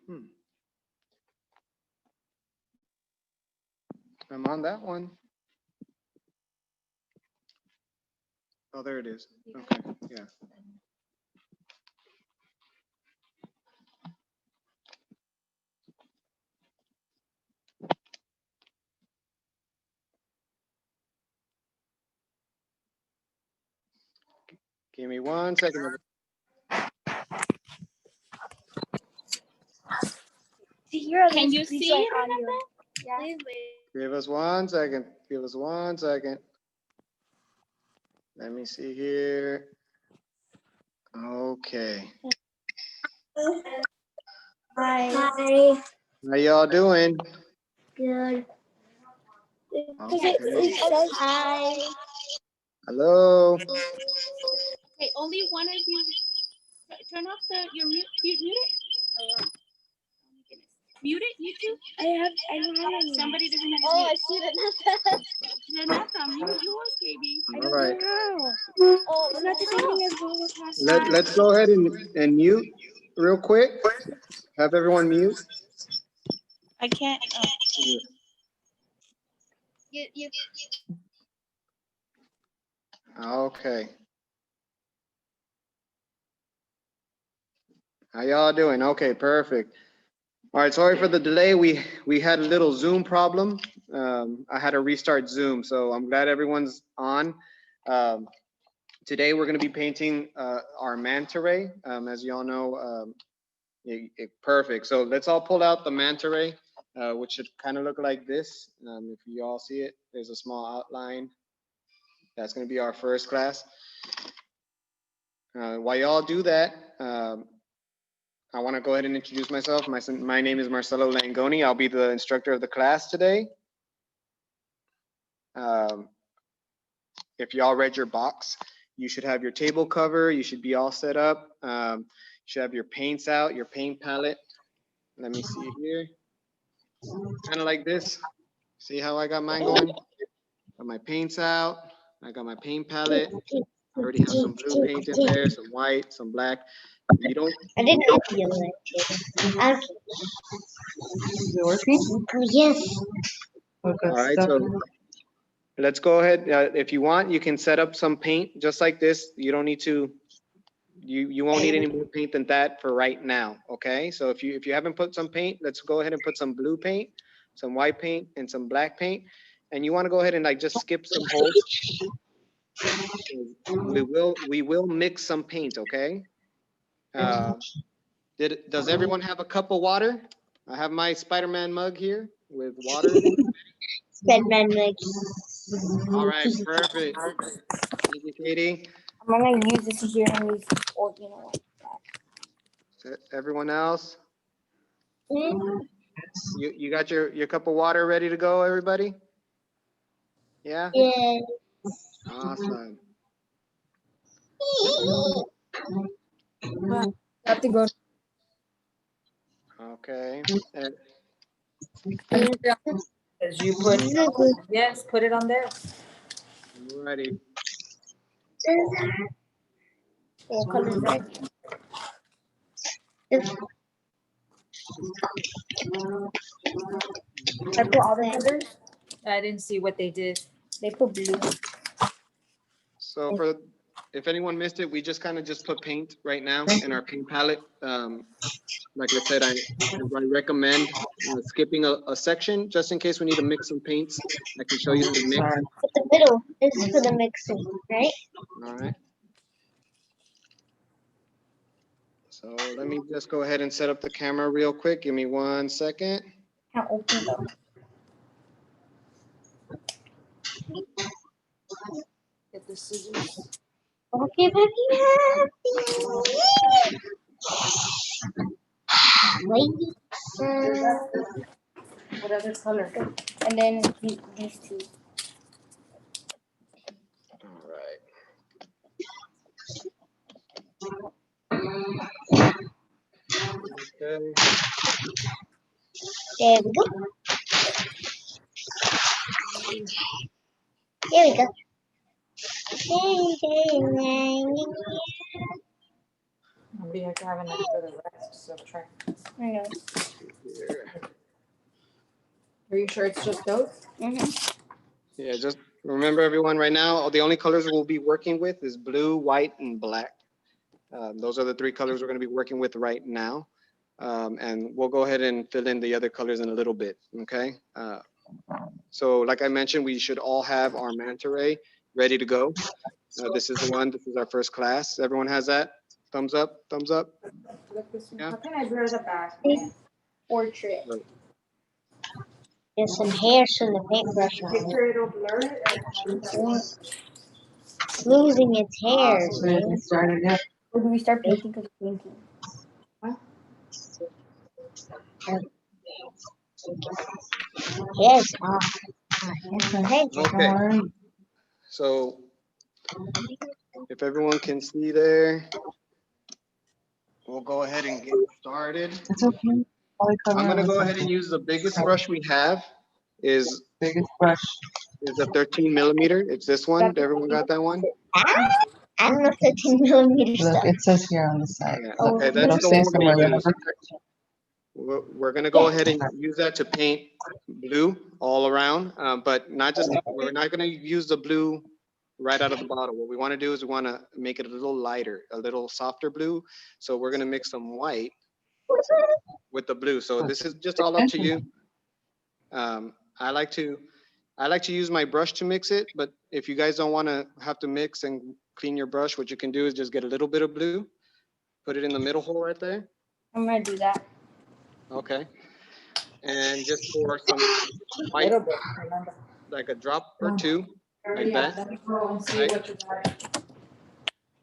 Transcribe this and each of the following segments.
I'm on that one. Oh, there it is. Okay, yeah. Give me 1 second. Can you see it? Yeah. Give us 1 second. Give us 1 second. Let me see here. Okay. Hi. How y'all doing? Good. Okay. It says hi. Hello. Okay, only one of you. Turn off your mute. Mute it. Oh my goodness. Mute it. You two. I don't have any. Somebody doesn't have. Oh, I see it. Then that's on mute yours, baby. All right. Oh, I'm not the same thing as Google Let's go ahead and mute real quick. Have everyone mute. I can't. You. Okay. How y'all doing? Okay, perfect. All right, sorry for the delay. We had a little Zoom problem. I had to restart Zoom, so I'm glad everyone's on. Today we're going to be painting our manta ray. As you all know, perfect. So let's all pull out the manta ray, which should kind of look like this. If you all see it, there's a small outline. That's going to be our first class. While y'all do that, I want to go ahead and introduce myself. My name is Marcelo Langoni. I'll be the instructor of the class today. If y'all read your box, you should have your table cover. You should be all set up. You should have your paints out, your paint palette. Let me see here. Kind of like this. See how I got mine going? Got my paints out. I got my paint palette. I already have some blue paint in there, some white, some black. You don't. I didn't get the yellow. Okay. Yes. All right, so let's go ahead. If you want, you can set up some paint just like this. You don't need to. You won't need any more paint than that for right now. Okay. So if you haven't put some paint, let's go ahead and put some blue paint, some white paint, and some black paint. And you want to go ahead and like just skip some holes. We will mix some paint. Okay. Does everyone have a cup of water? I have my Spider-Man mug here with water. Spider-Man mug. All right, perfect. Thank you, Katie. I'm gonna use this here and use or you know what. Everyone else? Mm. You got your cup of water ready to go, everybody? Yeah? Yeah. Awesome. Have to go. Okay. As you put, yes, put it on there. Ready. What color is that? I put all the colors. I didn't see what they did. They put blue. So if anyone missed it, we just kind of just put paint right now in our paint palette. Like I said, I recommend skipping a section just in case we need to mix some paints. I can show you how to mix. But the middle is for the mixing, right? All right. So let me just go ahead and set up the camera real quick. Give me 1 second. Can't open them. Get the scissors. Okay, baby. Wait. What other color? And then these two. All right. Okay. There we go. There we go. Maybe I can have enough for the rest, so try. I know. Are you sure it's just those? Yeah, just remember everyone right now, the only colors we'll be working with is blue, white, and black. Those are the three colors we're going to be working with right now. And we'll go ahead and fill in the other colors in a little bit, okay? So like I mentioned, we should all have our manta ray ready to go. This is the one, this is our first class. Everyone has that? Thumbs up, thumbs up. Yeah. How can I blur the back? Portrait. Right. There's some hairs from the paintbrush on it. Picture it'll blur it. It's losing its hairs, Awesome. man. Start again. Or do we start painting because we're painting? Yes. Okay. So if everyone can see there, we'll go ahead and get started. It's okay. I'm gonna go ahead and use the biggest brush we have is Biggest brush. a 13 millimeter. It's this one. Everyone got that one? I don't know 13 millimeter Look, stuff. it says here on the side. Yeah. Oh, Okay, it'll that's the say one we're gonna somewhere use. We're gonna go ahead and use that to paint blue all around, but not just, we're not gonna use the blue right out of the bottle. What we wanna do is we wanna make it a little lighter, a little softer blue. So we're gonna mix some white with the blue. So this is just all up to you. I like to use my brush to mix it, but if you guys don't wanna have to mix and clean your brush, what you can do is just get a little bit of blue, put it in the middle hole right there. I'm gonna do that. Okay. And just pour some white, Little bit, remember. like a drop or two, like Yeah, that. let me go and see Right. what you got.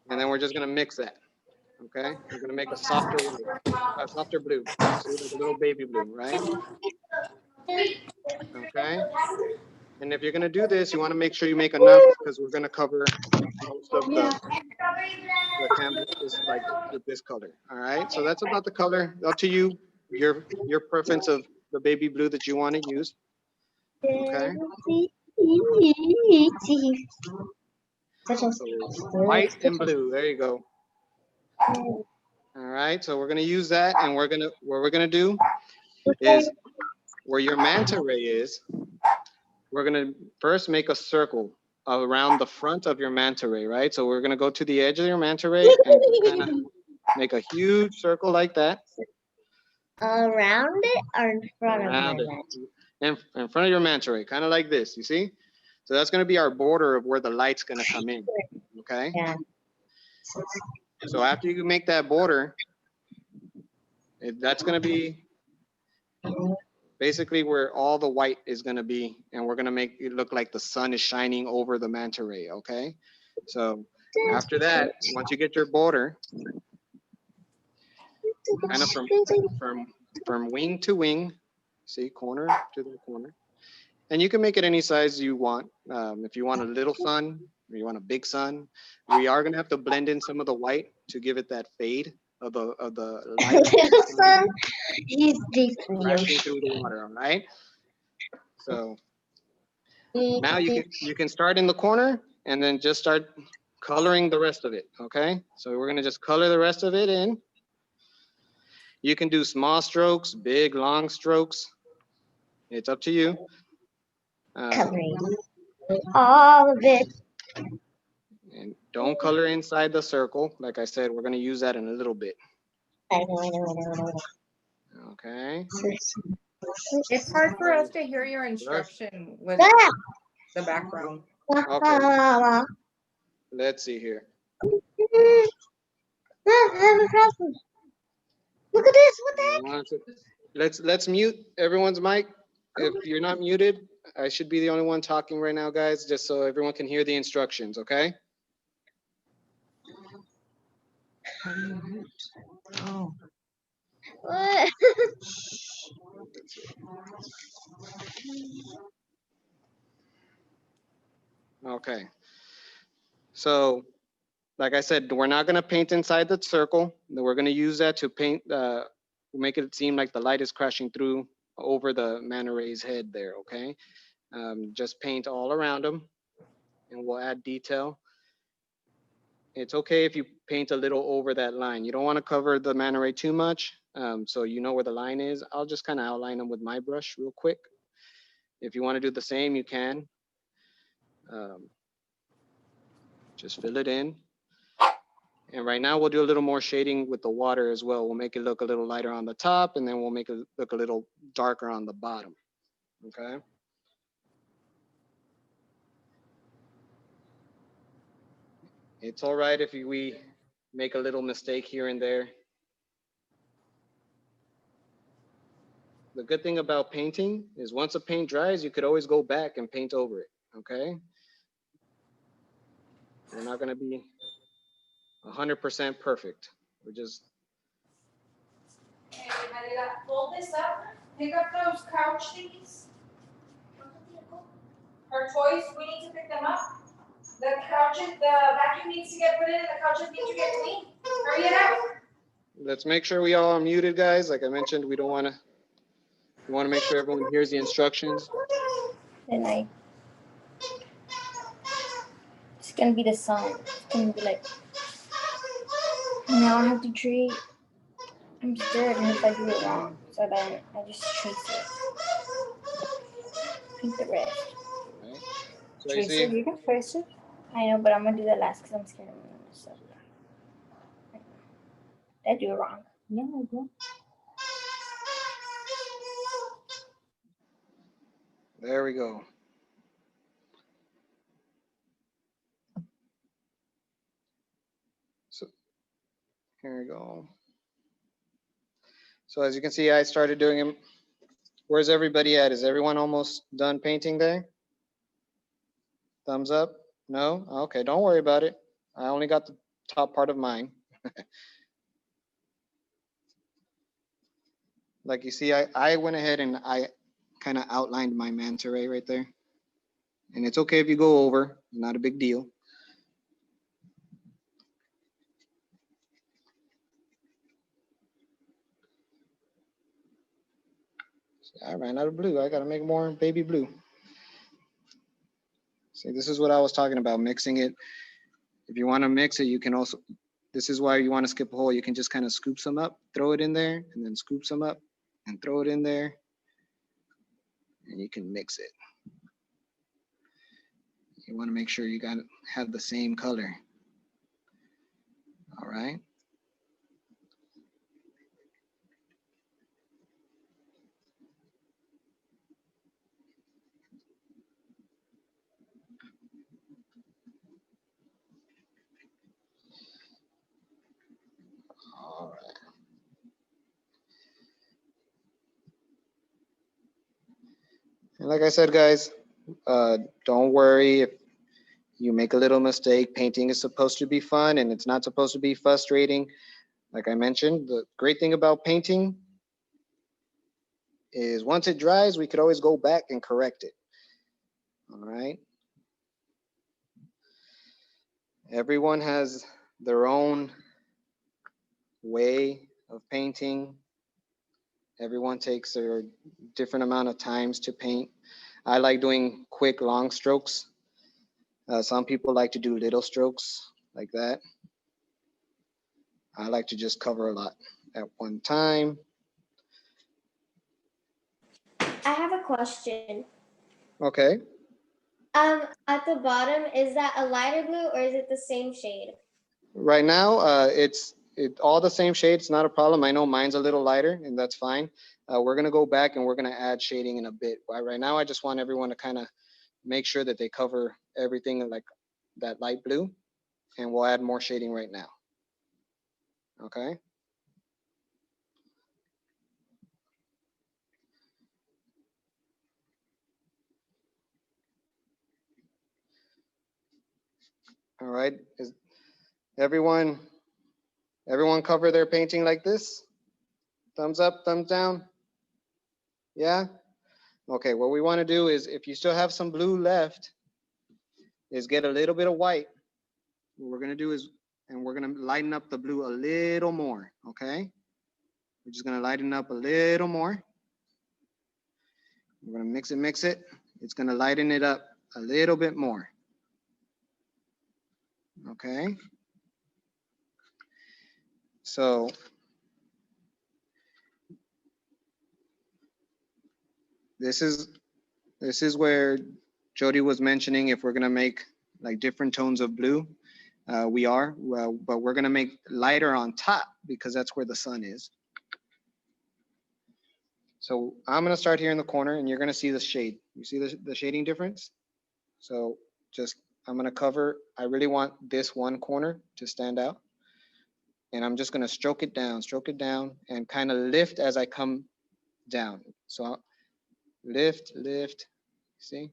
And then we're just gonna mix that. Okay. We're gonna make a softer white, a softer blue. See, like a little baby blue, right? Okay. And if you're gonna do this, you wanna make sure you make enough because we're gonna cover most of the canvas just like with this color. All right. So that's about the color. Up to you, your preference of the baby blue that you want to use. Okay. So white and blue. There you go. All right. So we're gonna use that, and what we're gonna do is where your manta ray is, we're gonna first make a circle around the front of your manta ray, right? So we're gonna go to the edge of your manta ray and kind of make a huge circle like that. Around it or in front Around of it. my In front of your manta ray, kind of like this, you see? So that's gonna be our border of where the light's gonna come in, okay? Yeah. So after you make that border, that's gonna be basically where all the white is gonna be, and we're gonna make it look like the sun is shining over the manta ray, okay? So after that, once you get your border, kind of from wing to wing, see, corner to the corner. And you can make it any size you want. If you want a little sun, or you want a big sun, we are gonna have to blend in some of the white to give it that fade of the light Little son, he's deep in the crashing ocean. through the water, all right? So now you can start in the corner and then just start coloring the rest of it, okay? So we're gonna just color the rest of it in. You can do small strokes, big, long strokes. It's up to you. Covering all of it. And don't color inside the circle. Like I said, we're gonna use that in a little bit. I know. Okay. It's hard for us to hear your instruction with Ah! the background. Okay. Let's see here. I have a problem. Look at this. What the heck? Let's mute everyone's mic. If you're not muted, I should be the only one talking right now, guys, just so everyone can hear the instructions, okay? Oh. What? Okay. So, like I said, we're not gonna paint inside the circle. We're gonna use that to paint, make it seem like the light is crashing through over the manta ray's head there, okay? Just paint all around them, and we'll add detail. It's okay if you paint a little over that line. You don't want to cover the manta ray too much. So you know where the line is. I'll just kind of outline them with my brush real quick. If you want to do the same, you can. Just fill it in. And right now we'll do a little more shading with the water as well. We'll make it look a little lighter on the top, and then we'll make it look a little darker on the bottom, okay? It's all right if we make a little mistake here and there. The good thing about painting is once a paint dries, you could always go back and paint over it, okay? We're not gonna be 100% perfect. We're just. Hey, Maria, fold this up, pick up those couch thingies. Her toys, we need to pick them up. The couches, the vacuum needs to get put in, and the couches need to get cleaned. Hurry it up. Let's make sure we all are muted, guys. Like I mentioned, we want to make sure everyone hears the instructions. And it's gonna be the song. It's gonna be like, now I have to treat. I'm scared if I do it wrong. So then I just trace it. Paint the rest. Right. So you Trace see, it. You can trace it. I know, but I'm gonna do that last because I'm scared I'm gonna mess up. Did I do it wrong? Yeah, I did. there we go. So here we go. So as you can see, I started doing them. Where's everybody at? Is everyone almost done painting there? Thumbs up? No? Okay, don't worry about it. I only got the top part of mine. Like you see, I went ahead and I kind of outlined my manta ray right there. And it's okay if you go over, not a big deal. I ran out of blue. I gotta make more baby blue. See, this is what I was talking about, mixing it. If you want to mix it, you can also, this is why you want to skip a hole. You can just kind of scoop some up, throw it in there, and then scoop some up and throw it in there. And you can mix it. You want to make sure you got have the same color. All right. All right. And like I said, guys, don't worry if you make a little mistake. Painting is supposed to be fun and it's not supposed to be frustrating. Like I mentioned, the great thing about painting is once it dries, we could always go back and correct it. All right. Everyone has their own way of painting. Everyone takes their different amount of times to paint. I like doing quick, long strokes. Some people like to do little strokes like that. I like to just cover a lot at one time. I have a question. Okay. At the bottom, is that a lighter blue or is it the same shade? Right now, it's all the same shade. It's not a problem. I know mine's a little lighter, and that's fine. We're gonna go back and we're gonna add shading in a bit. Right now, I just want everyone to kind of make sure that they cover everything like that light blue, and we'll add more shading right now. Okay. All right. Is everyone cover their painting like this? Thumbs up, thumbs down. Yeah. Okay. What we want to do is, if you still have some blue left, is get a little bit of white. What we're gonna do is, and we're gonna lighten up the blue a little more. Okay. We're just gonna lighten up a little more. We're gonna mix it. It's gonna lighten it up a little bit more. Okay. So this is where Jody was mentioning if we're gonna make like different tones of blue. We are, well, but we're gonna make lighter on top because that's where the sun is. So I'm gonna start here in the corner and you're gonna see the shade. You see the shading difference? So just, I'm gonna cover, I really want this one corner to stand out. And I'm just gonna stroke it down and kind of lift as I come down. So lift, see?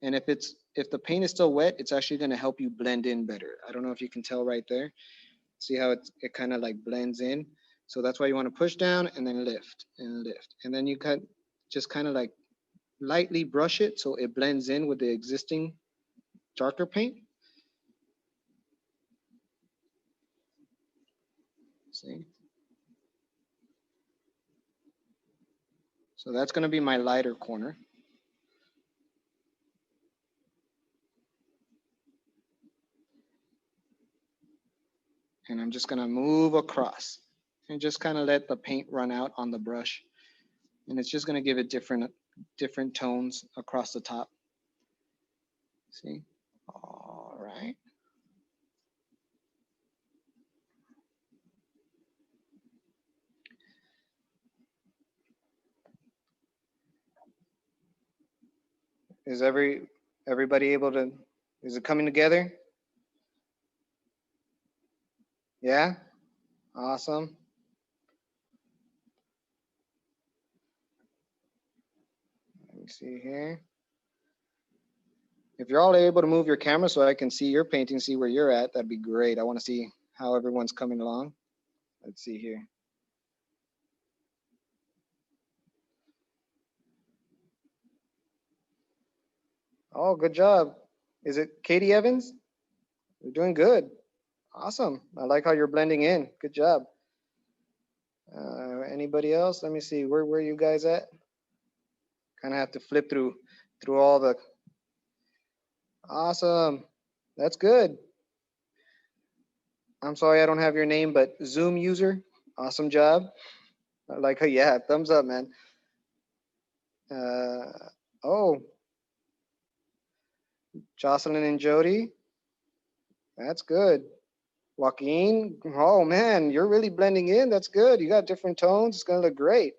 And if the paint is still wet, it's actually gonna help you blend in better. I don't know if you can tell right there. See how it kind of like blends in. So that's why you wanna push down and then lift and lift. And then you just kind of like lightly brush it so it blends in with the existing darker paint. See? So that's gonna be my lighter corner. And I'm just gonna move across and just kind of let the paint run out on the brush. And it's just gonna give it different tones across the top. See? All right. Is everybody able to, is it coming together? Yeah? Awesome. Let me see here. If you're all able to move your camera so I can see your painting, see where you're at, that'd be great. I want to see how everyone's coming along. Let's see here. Oh, good job. Is it Katie Evans? You're doing good. Awesome. I like how you're blending in. Good job. Anybody else? Let me see. Where are you guys at? Kind of have to flip through all the. Awesome. That's good. I'm sorry I don't have your name, but Zoom user. Awesome job. I like how, yeah, thumbs up, man. Oh, Jocelyn and Jody. That's good. Joaquin. Oh man, you're really blending in. That's good. You got different tones. It's gonna look great.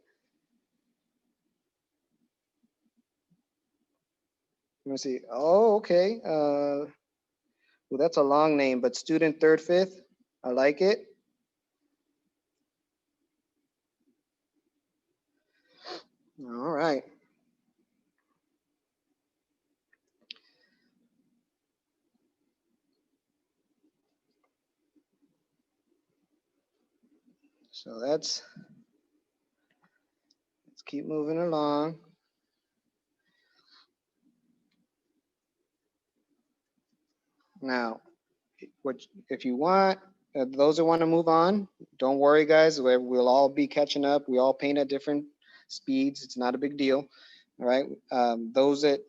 Let me see. Oh, okay. Well, that's a long name, but student third, fifth. I like it. All right. So let's keep moving along. Now, if you want, those that want to move on, don't worry, guys. We'll all be catching up. We all paint at different speeds. It's not a big deal. All right. Those that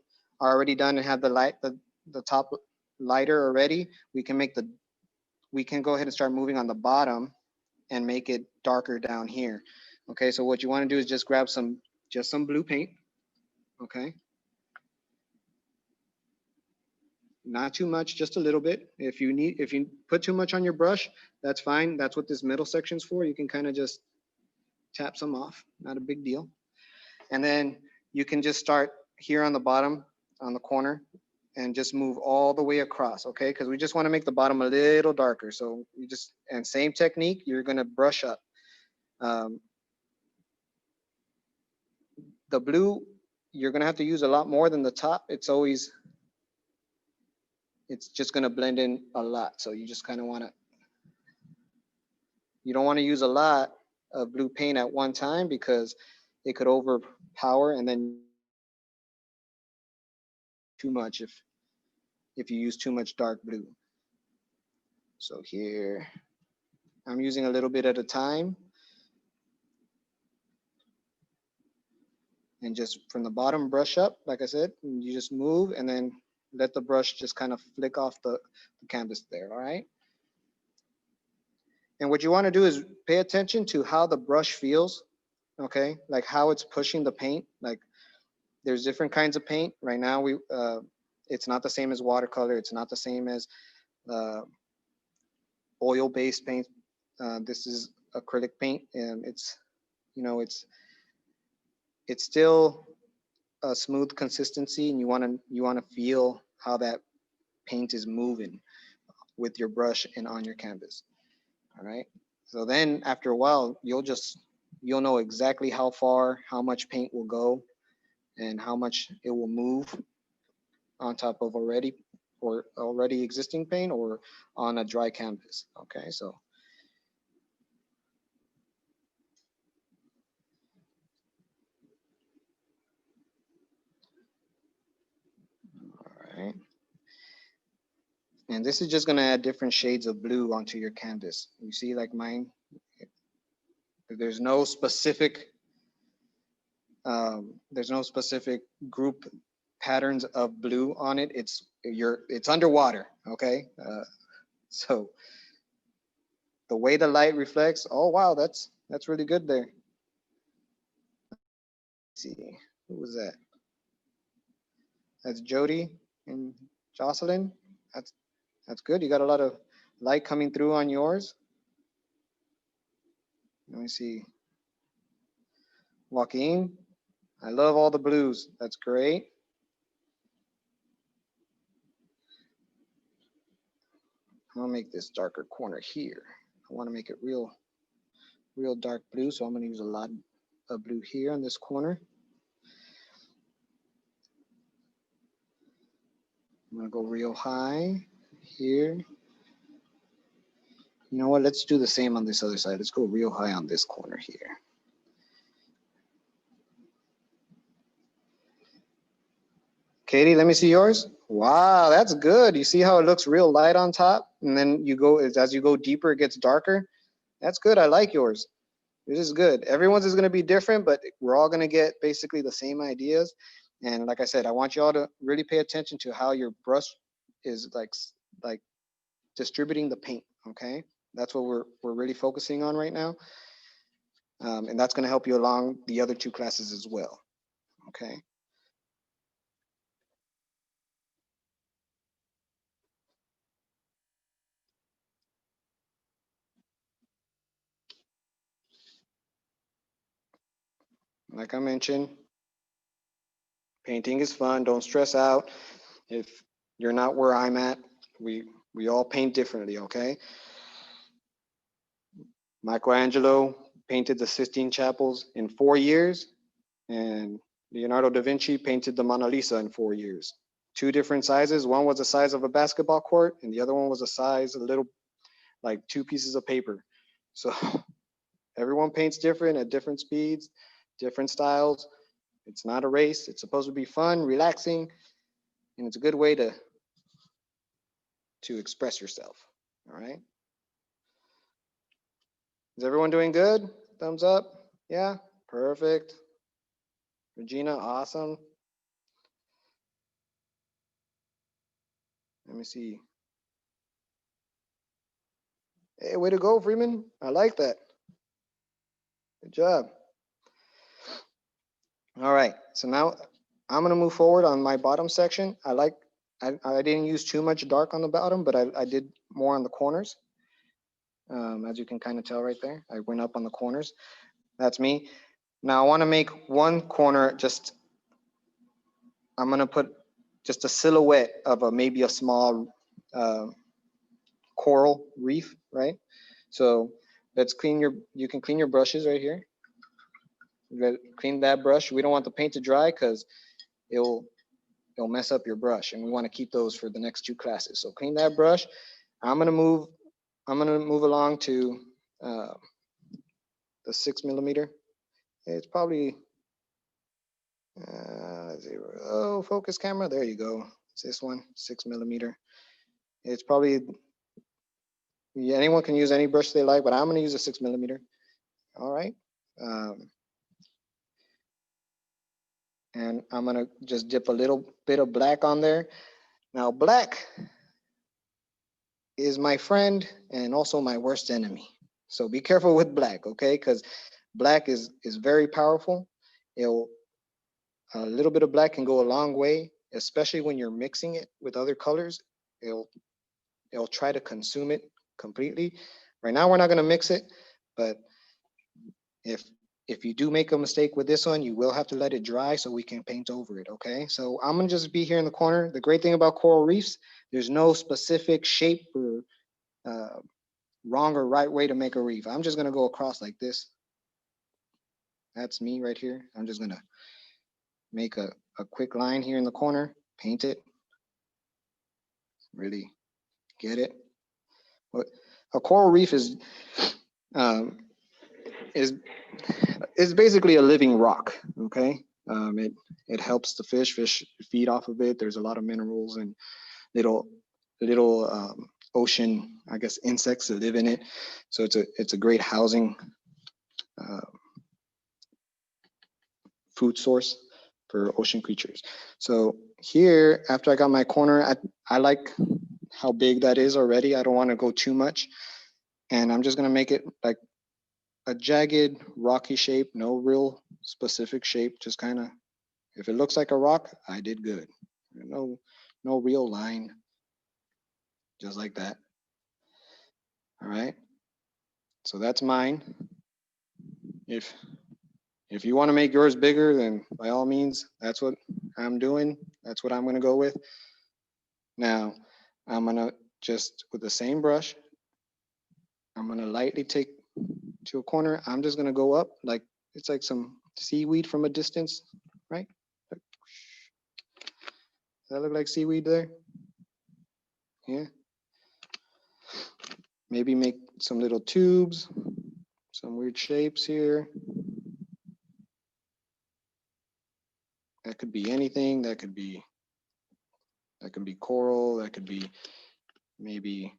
are already done and have the top lighter already, we can go ahead and start moving on the bottom and make it darker down here. Okay. So what you want to do is just grab some blue paint. Okay. Not too much, just a little bit. If you put too much on your brush, that's fine. That's what this middle section's for. You can kind of just tap some off, not a big deal. And then you can just start here on the bottom, on the corner, and just move all the way across, okay? Because we just want to make the bottom a little darker. So and same technique, you're gonna brush up. The blue, you're gonna have to use a lot more than the top. It's just gonna blend in a lot. So you just kind of you don't want to use a lot of blue paint at one time because it could overpower and then too much if you use too much dark blue. So here, I'm using a little bit at a time. And just from the bottom, brush up, like I said, you just move and then let the brush just kind of flick off the canvas there, all right? And what you want to do is pay attention to how the brush feels, okay? Like how it's pushing the paint. Like there's different kinds of paint. Right now, it's not the same as watercolor. It's not the same as uh, oil-based paint. This is acrylic paint, and it's, you know, it's still a smooth consistency, and you want to feel how that paint is moving with your brush and on your canvas. All right. So then after a while, you'll know exactly how far, how much paint will go and how much it will move on top of already existing paint or on a dry canvas. Okay. So all right. And this is just going to add different shades of blue onto your canvas. You see, like mine, there's no specific group patterns of blue on it. It's underwater. Okay. So the way the light reflects, oh wow, that's really good there. Let's see, who was that? That's Jody and Jocelyn. That's good. You got a lot of light coming through on yours. Let me see. Joaquin, I love all the blues. That's great. I'm gonna make this darker corner here. I want to make it real dark blue, so I'm gonna use a lot of blue here on this corner. I'm gonna go real high here. You know what? Let's do the same on this other side. Let's go real high on this corner here. Katie, let me see yours. Wow, that's good. You see how it looks real light on top? And then as you go deeper, it gets darker. That's good. I like yours. This is good. Everyone's is going to be different, but we're all going to get basically the same ideas. And like I said, I want you all to really pay attention to how your brush is like distributing the paint. Okay, that's what we're really focusing on right now, and that's going to help you along the other two classes as well. Okay. Like I mentioned, painting is fun. Don't stress out if you're not where I'm at. We all paint differently. Okay. Michelangelo painted the Sistine Chapels in 4 years, and Leonardo da Vinci painted the Mona Lisa in 4 years. Two different sizes. One was the size of a basketball court, and the other one was the size of a little, like 2 pieces of paper. So everyone paints different at different speeds, different styles. It's not a race. It's supposed to be fun, relaxing, and it's a good way to express yourself. All right. Is everyone doing good? Thumbs up. Yeah, perfect. Regina, awesome. Let me see. Hey, way to go, Freeman. I like that. Good job. All right, so now I'm gonna move forward on my bottom section. I didn't use too much dark on the bottom, but I did more on the corners. As you can kind of tell right there, I went up on the corners. That's me. Now I wanna make one corner I'm gonna put just a silhouette of maybe a small coral reef, right? So let's you can clean your brushes right here. Clean that brush. We don't want the paint to dry because it'll mess up your brush, and we want to keep those for the next 2 classes. So clean that brush. I'm gonna move along to the 6mm. It's probably focus camera. There you go. It's this one, 6mm. It's probably, yeah, anyone can use any brush they like, but I'm gonna use a 6mm. All right. And I'm gonna just dip a little bit of black on there. Now black is my friend and also my worst enemy. So be careful with black, okay? Because Black is very powerful. It'll, a little bit of black can go a long way, especially when you're mixing it with other colors. It'll try to consume it completely. Right now, we're not gonna mix it, but if you do make a mistake with this one, you will have to let it dry so we can paint over it, okay? So I'm gonna just be here in the corner. The great thing about coral reefs, there's no specific shape or wrong or right way to make a reef. I'm just gonna go across like this. That's me right here. I'm just gonna make a quick line here in the corner, paint it, really get it. What a coral reef is basically a living rock, okay? It helps the fish feed off of it. There's a lot of minerals and little ocean, I guess, insects that live in it. So it's a great housing food source for ocean creatures. So here, after I got my corner, I like how big that is already. I don't want to go too much. And I'm just gonna make it like a jagged, rocky shape, no real specific shape, just kind of, if it looks like a rock, I did good. No real line, just like that. All right, so that's mine. If you want to make yours bigger, then by all means, that's what I'm doing. That's what I'm gonna go with. Now, I'm gonna just, with the same brush, I'm gonna lightly take to a corner. I'm just gonna go up like it's like some seaweed from a distance, right? Does that look like seaweed there? Yeah. Maybe make some little tubes, some weird shapes here. That could be anything. That could be coral. That could be maybe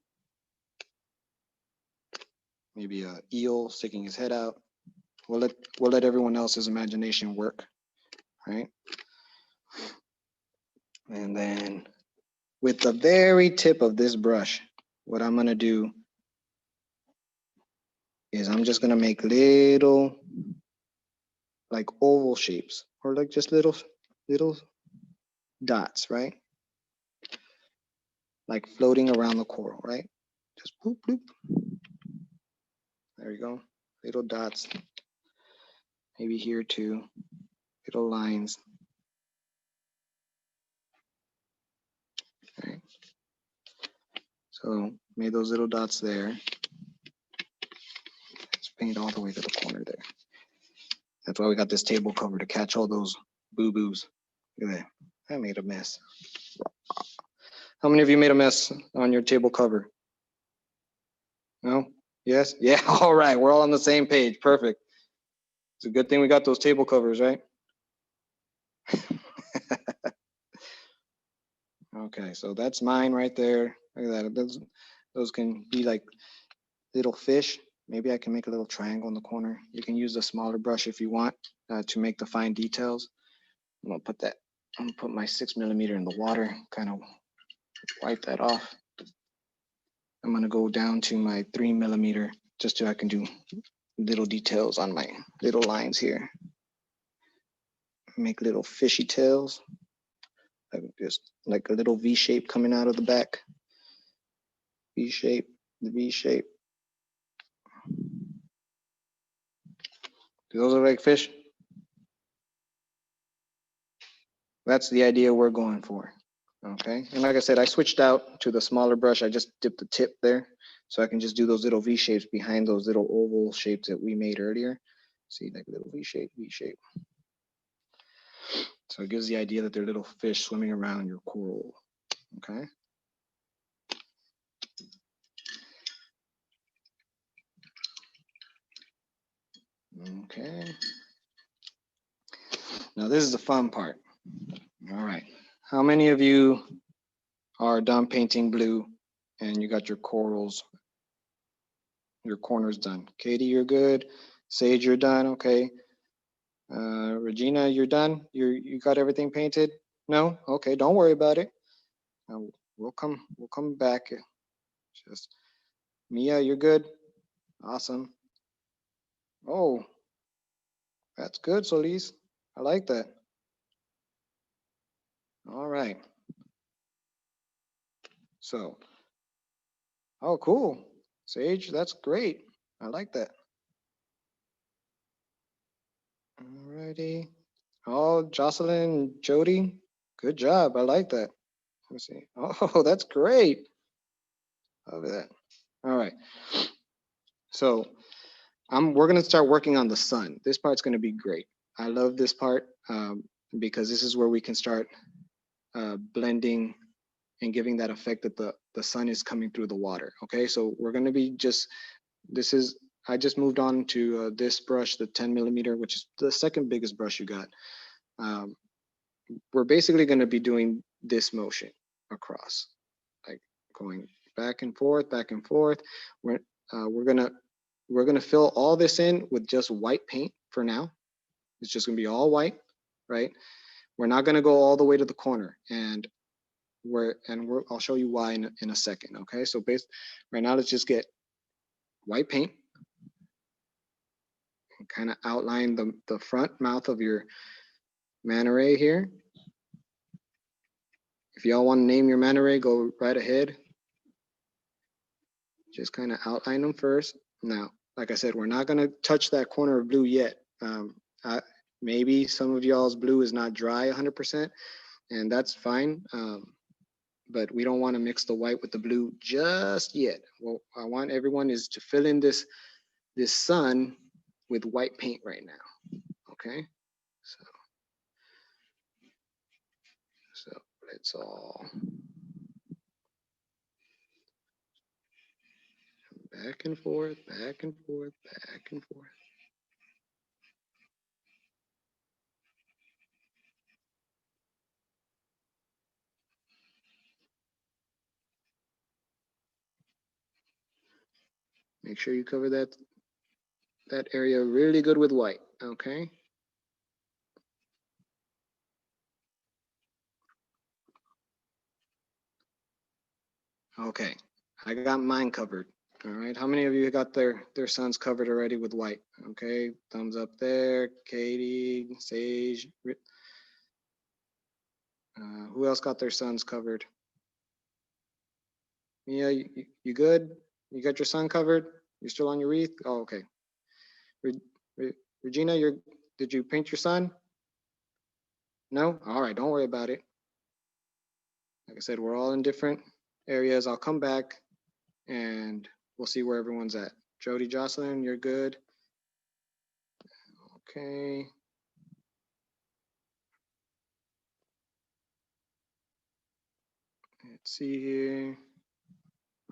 a eel sticking his head out. We'll let everyone else's imagination work, right? And then with the very tip of this brush, what I'm gonna do is I'm just gonna make little like oval shapes or like just little dots, right? Like floating around the coral, right? Just boop, boop. There you go. Little dots. Maybe here too. Little lines. All right. So made those little dots there. Let's paint all the way to the corner there. That's why we got this table cover, to catch all those boo-boos. Look at that. I made a mess. How many of you made a mess on your table cover? No? Yes? Yeah, all right. We're all on the same page. Perfect. It's a good thing we got those table covers, right? Okay, so that's mine right there. Look at that. Those can be like little fish. Maybe I can make a little triangle in the corner. You can use a smaller brush if you want to make the fine details. I'm gonna put my 6mm in the water, kind of wipe that off. I'm gonna go down to my 3mm just so I can do little details on my little lines here. Make little fishy tails, like just like a little V shape coming out of the back. V shape, the V shape. Do those look like fish? That's the idea we're going for. Okay, and like I said, I switched out to the smaller brush. I just dipped the tip there so I can just do those little V shapes behind those little oval shapes that we made earlier. See, like little V shape, V shape. So it gives the idea that they're little fish swimming around your coral. Okay. Okay. Now this is the fun part. All right. How many of you are done painting blue and you got your corals, your corners done? Katie, you're good. Sage, you're done. Okay. Regina, you're done. You got everything painted? No? Okay, don't worry about it. We'll come back. Just Mia, you're good. Awesome. Oh, That's good, Solis. I like that. All right. So, oh, cool. Sage, that's great. I like that. All righty. Oh, Jocelyn, Jody, good job. I like that. Let me see. Oh, that's great. Love that. All right. So we're gonna start working on the sun. This part's gonna be great. I love this part because this is where we can start blending and giving that effect that the sun is coming through the water. Okay, so we're gonna be I just moved on to this brush, the 10 millimeter, which is the second biggest brush you got. We're basically gonna be doing this motion across, like going back and forth, back and forth. We're gonna fill all this in with just white paint for now. It's just gonna be all white, right? We're not gonna go all the way to the corner, and I'll show you why in a second. Okay, so right now let's just get white paint and kind of outline the front mouth of your manta ray here. If y'all want to name your manta ray, go right ahead. Just kind of outline them first. Now, like I said, we're not gonna touch that corner of blue yet. Maybe some of y'all's blue is not dry 100%, and that's fine. But we don't want to mix the white with the blue just yet. What I want everyone is to fill in this sun with white paint right now. Okay, so let's all back and forth, back and forth, back and forth. Make sure you cover that area really good with white, okay? Okay, I got mine covered. All right, how many of you got their suns covered already with white? Okay, thumbs up there. Katie, Sage. Who else got their suns covered? Mia, you good? You got your sun covered? You're still on your wreath? Oh, okay. Regina, did you paint your sun? No? All right, don't worry about it. Like I said, we're all in different areas. I'll come back and we'll see where everyone's at. Jody, Jocelyn, you're good. Okay. Let's see here.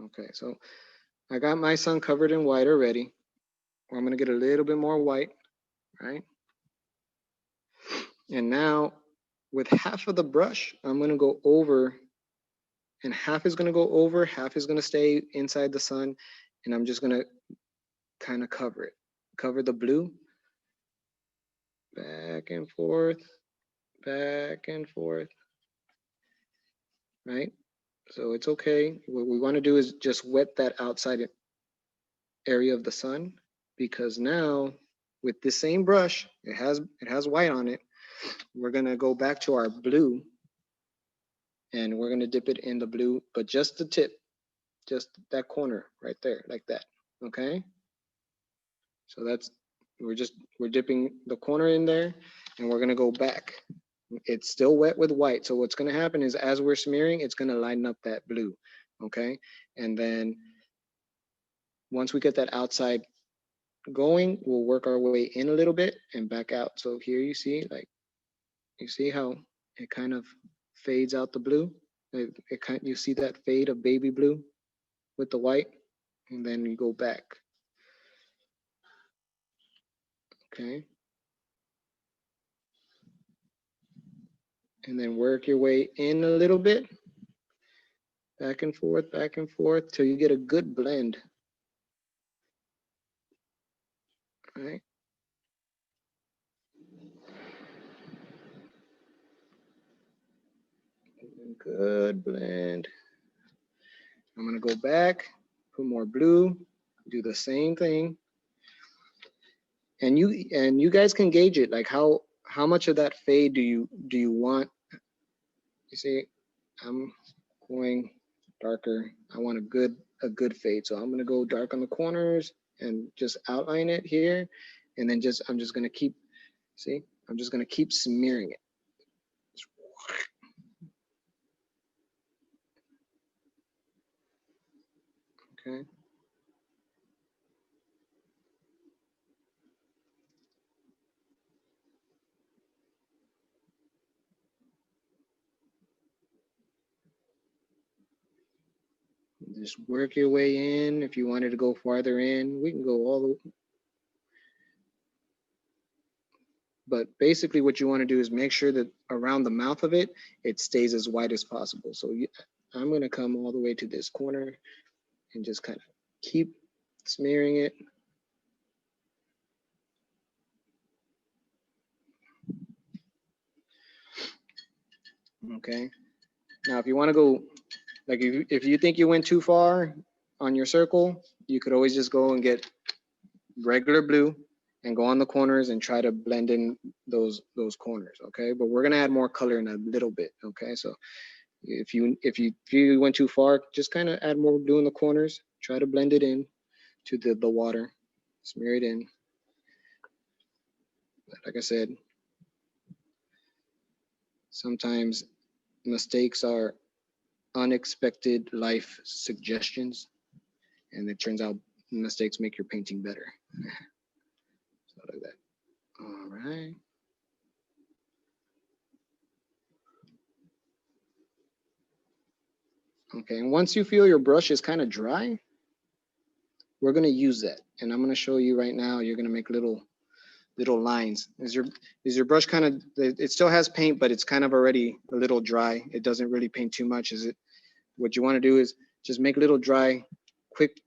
Okay, so I got my sun covered in white already. I'm gonna get a little bit more white, right? And now with half of the brush, I'm gonna go over, and half is gonna go over, half is gonna stay inside the sun, and I'm just gonna kind of cover it. Cover the blue, back and forth, right? So it's okay. What we wanna do is just wet that outside area of the sun, because now with the same brush, it has white on it. We're gonna go back to our blue and we're gonna dip it in the blue, but just the tip, just that corner right there, like that, okay? So we're dipping the corner in there and we're gonna go back. It's still wet with white. So what's gonna happen is as we're smearing, it's gonna lighten up that blue, okay? And then once we get that outside going, we'll work our way in a little bit and back out. So here you see, like, you see how it kind of fades out the blue? You see that fade of baby blue with the white, and then you go back. Okay. And then work your way in a little bit, back and forth till you get a good blend. All right. Good blend. I'm gonna go back, put more blue, do the same thing. And you guys can gauge it, like how much of that fade do you want? You see, I'm going darker. I want a good fade, so I'm gonna go dark on the corners and just outline it here, and then I'm just gonna keep, see, I'm just gonna keep smearing it. Okay. Just work your way in. If you wanted to go farther in, we can go all the, but basically what you want to do is make sure that around the mouth of it, it stays as white as possible. So I'm going to come all the way to this corner and just kind of keep smearing it. Okay. Now, if you want to go, like if you think you went too far on your circle, you could always just go and get regular blue and go on the corners and try to blend in those corners. Okay. But we're going to add more color in a little bit. Okay. So if you went too far, just kind of add more blue in the corners, try to blend it in to the water, smear it in. But like I said, sometimes mistakes are unexpected life suggestions, and it turns out mistakes make your painting better. So like that. All right. Okay, and once you feel your brush is kind of dry, we're gonna use that. And I'm gonna show you right now, you're gonna make little lines. Is your brush kind of, it still has paint, but it's kind of already a little dry. It doesn't really paint too much, is it? What you wanna do is just make little dry, quick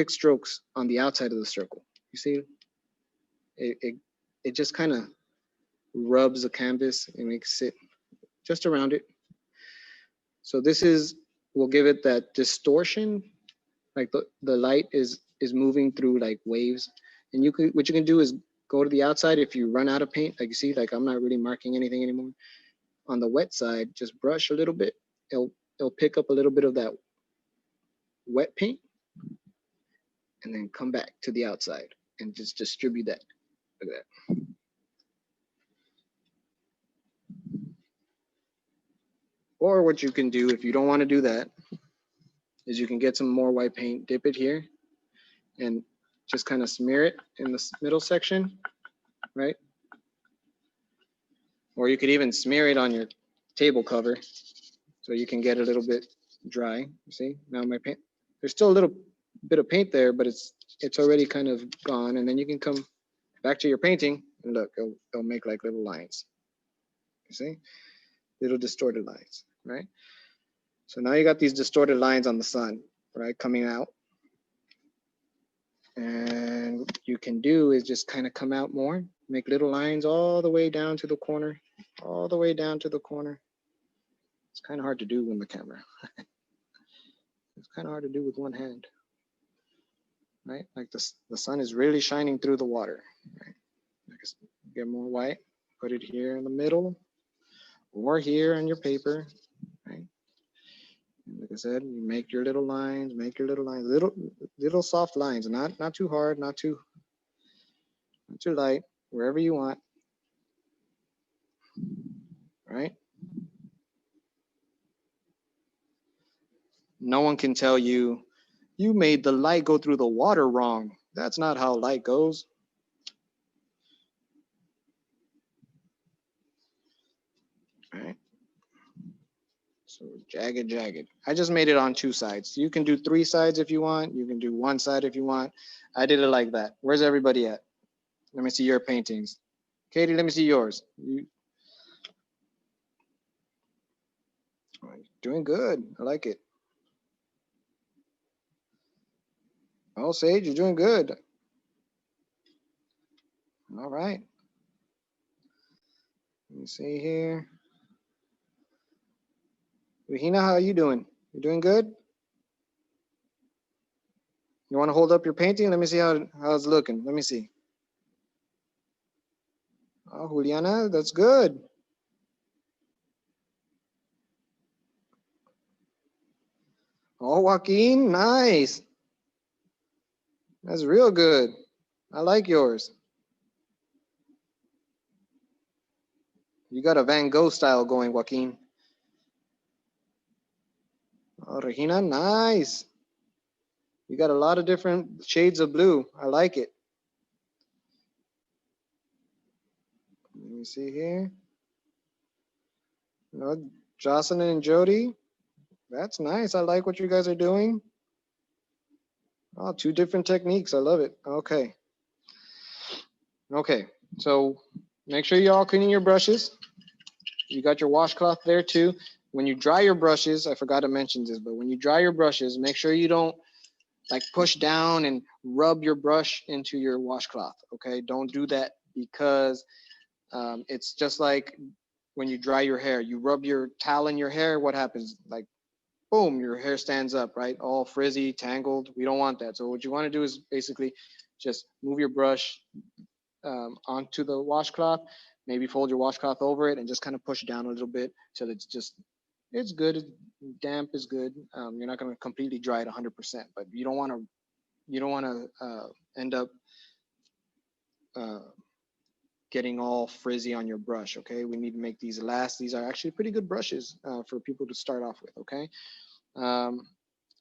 strokes on the outside of the circle. You see, it just kind of rubs the canvas and makes it just around it. So this is, we'll give it that distortion, like the light is moving through like waves. And what you can do is go to the outside if you run out of paint. Like you see, like I'm not really marking anything anymore. On the wet side, just brush a little bit. It'll pick up a little bit of that wet paint, and then come back to the outside and just distribute that. Look at that. Or what you can do if you don't want to do that is you can get some more white paint, dip it here, and just kind of smear it in the middle section, right? Or you could even smear it on your table cover so you can get a little bit dry. You see, now my paint, there's still a little bit of paint there, but it's already kind of gone. And then you can come back to your painting and look, it'll make like little lines. You see, little distorted lines, right? So now you got these distorted lines on the sun, right, coming out. And what you can do is just kind of come out more, make little lines all the way down to the corner, all the way down to the corner. It's kind of hard to do on the camera. It's kind of hard to do with one hand, right? Like the sun is really shining through the water, right? Get more white, put it here in the middle or here on your paper, right? And like I said, you make your little lines, little soft lines, not too hard, not too light, wherever you want, right? No one can tell you, you made the light go through the water wrong. That's not how light goes. All right. So jagged. I just made it on 2 sides. You can do 3 sides if you want. You can do 1 side if you want. I did it like that. Where's everybody at? Let me see your paintings. Katie, let me see yours. Doing good. I like it. Oh, Sage, you're doing good. All right. Let me see here. Rahina, how are you doing? You doing good? You want to hold up your painting? Let me see how it's looking. Let me see. Oh, Juliana, that's good. Oh, Joaquin, nice. That's real good. I like yours. You got a Van Gogh style going, Joaquin. Oh, Regina, nice. You got a lot of different shades of blue. I like it. Let me see here. No, Jocelyn and Jody. That's nice. I like what you guys are doing. Oh, two different techniques. I love it. Okay. Okay. So make sure you're all cleaning your brushes. You got your washcloth there too. When you dry your brushes, I forgot to mention this, but when you dry your brushes, make sure you don't like push down and rub your brush into your washcloth. Okay. Don't do that because it's just like when you dry your hair, you rub your towel in your hair. What happens? Like, boom, your hair stands up, right? All frizzy, tangled. We don't want that. So what you want to do is basically just move your brush onto the washcloth, maybe fold your washcloth over it and just kind of push down a little bit till it's good. Damp is good. You're not going to completely dry it 100%, but you don't want to end up uh, getting all frizzy on your brush. Okay, we need to make these last. These are actually pretty good brushes for people to start off with. Okay,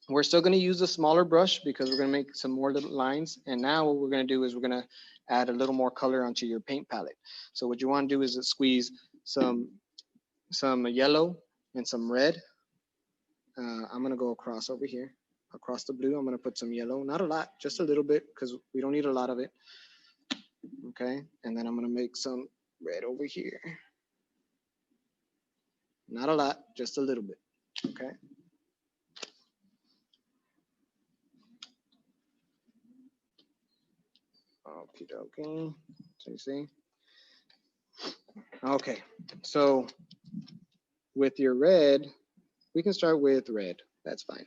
we're still going to use a smaller brush because we're going to make some more little lines. And now what we're going to do is we're going to add a little more color onto your paint palette. So what you want to do is squeeze some yellow and some red. I'm going to go across over here, across the blue. I'm going to put some yellow, not a lot, just a little bit because we don't need a lot of it. Okay, and then I'm going to make some red over here. Not a lot, just a little bit. Okay. Okie dokie. So you see? Okay. So with your red, we can start with red. That's fine.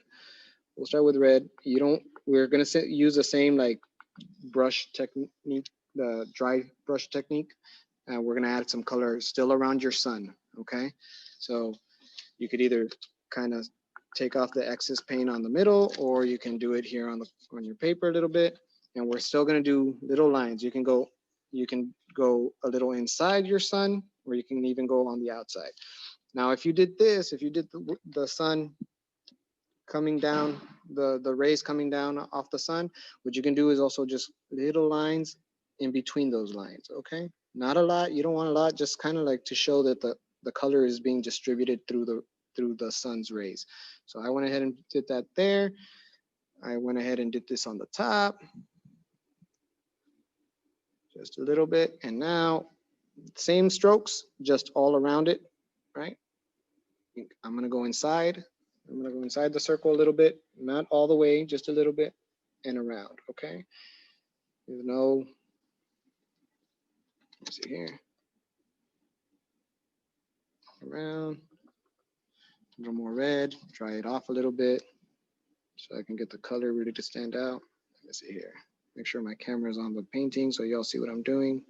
We'll start with red. We're gonna use the same like brush technique, the dry brush technique. And we're gonna add some color still around your sun. Okay. So you could either kind of take off the excess paint on the middle, or you can do it here on your paper a little bit. And we're still gonna do little lines. You can go a little inside your sun, or you can even go on the outside. Now, if you did the sun coming down, the rays coming down off the sun, what you can do is also just little lines in between those lines. Okay, not a lot. You don't want a lot. Just kind of like to show that the color is being distributed through the sun's rays. So I went ahead and did that there. I went ahead and did this on the top, just a little bit. And now same strokes, just all around it, right? I'm gonna go inside. I'm gonna go inside the circle a little bit, not all the way, just a little bit and around, okay? There's no, let's see here. Around, a little more red, dry it off a little bit so I can get the color really to stand out. Let's see here. Make sure my camera's on the painting so y'all see what I'm doing.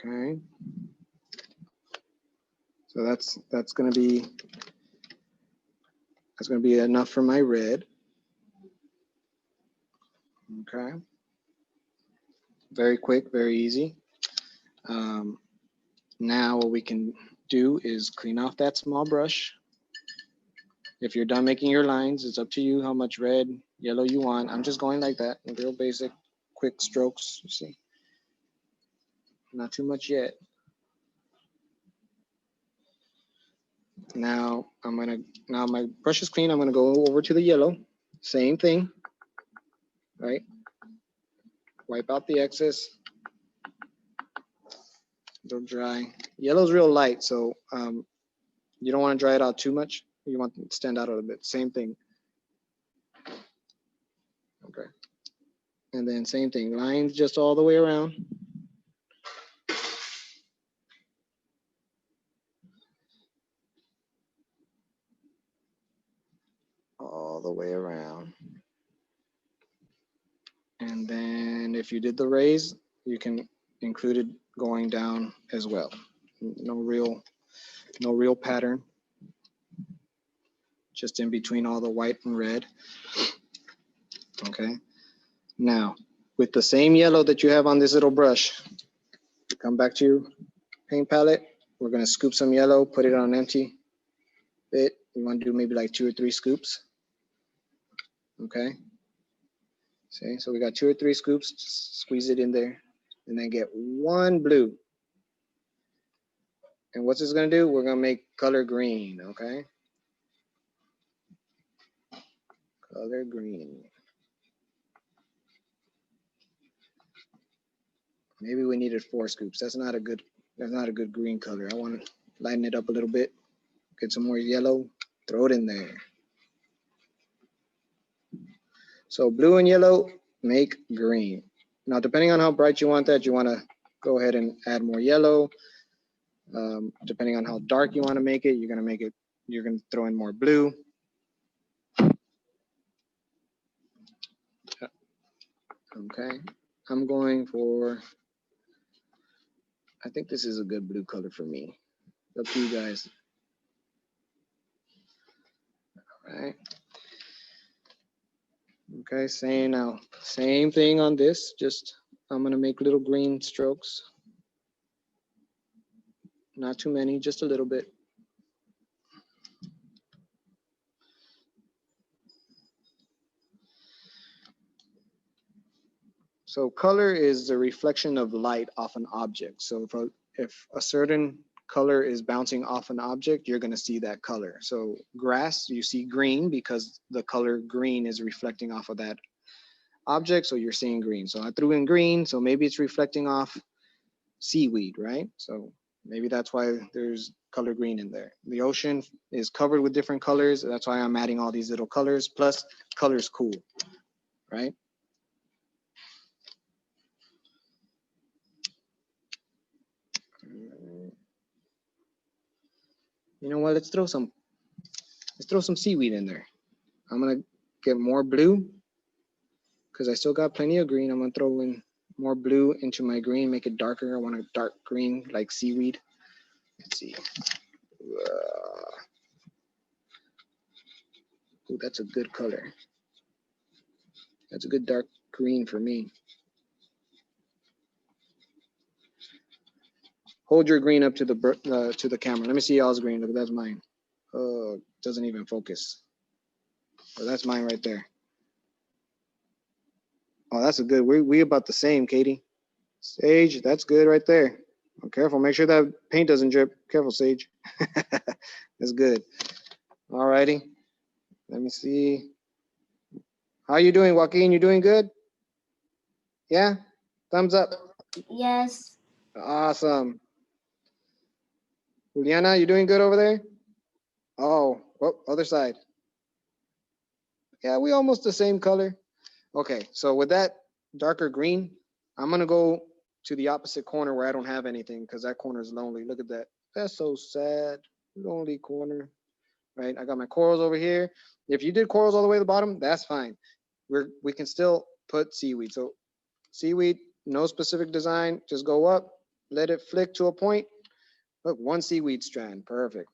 Okay. So that's gonna be enough for my red. Okay. Very quick, very easy. Now what we can do is clean off that small brush. If you're done making your lines, it's up to you how much red, yellow you want. I'm just going like that, real basic, quick strokes, you see. Not too much yet. Now my brush is clean. I'm gonna go over to the yellow. Same thing, right? Wipe out the excess. It'll dry. Yellow's real light, so you don't want to dry it out too much. You want it to stand out a little bit. Same thing. Okay. And then same thing, lines just all the way around. All the way around. And then if you did the rays, you can include it going down as well. No real pattern. Just in between all the white and red. Okay. Now, with the same yellow that you have on this little brush, come back to your paint palette. We're gonna scoop some yellow, put it on an empty bit. You want to do maybe like 2 or 3 scoops. Okay. See, so we got 2 or 3 scoops. Just squeeze it in there, and then get 1 blue. And what's this gonna do? We're gonna make color green. Okay. Color green. Maybe we needed 4 scoops. That's not a good green color. I want to lighten it up a little bit. Get some more yellow. Throw it in there. So blue and yellow make green. Now, depending on how bright you want that, you want to go ahead and add more yellow. Depending on how dark you want to make it, you're going to throw in more blue. Okay, I'm going for, I think this is a good blue color for me. Up to you guys. All right. Okay, same thing on this, just I'm gonna make little green strokes. Not too many, just a little bit. So color is the reflection of light off an object. So if a certain color is bouncing off an object, you're gonna see that color. So grass, you see green because the color green is reflecting off of that object, so you're seeing green. So I threw in green, so maybe it's reflecting off seaweed, right? So maybe that's why there's color green in there. The ocean is covered with different colors. That's why I'm adding all these little colors, plus color's cool, right? You know what, let's throw some seaweed in there. I'm gonna get more blue because I still got plenty of green. I'm gonna throw in more blue into my green, make it darker. I want a dark green like seaweed. Let's see. Ooh, that's a good color. That's a good dark green for me. Hold your green up to the camera. Let me see y'all's green. Look, that's mine. Oh, doesn't even focus. Oh, that's mine right there. Oh, that's a good. We about the same, Katie. Sage, that's good right there. Oh, careful. Make sure that paint doesn't drip. Careful, Sage. That's good. All righty. Let me see. How you doing, Joaquin? You doing good? Yeah? Thumbs up. Yes. Awesome. Juliana, you doing good over there? Oh, other side. Yeah, we almost the same color. Okay, so with that darker green, I'm gonna go to the opposite corner where I don't have anything because that corner is lonely. Look at that. That's so sad. Lonely corner, right? I got my corals over here. If you did corals all the way to the bottom, that's fine. We can still put seaweed. So seaweed, no specific design, just go up, let it flick to a point. Look, 1 seaweed strand, perfect.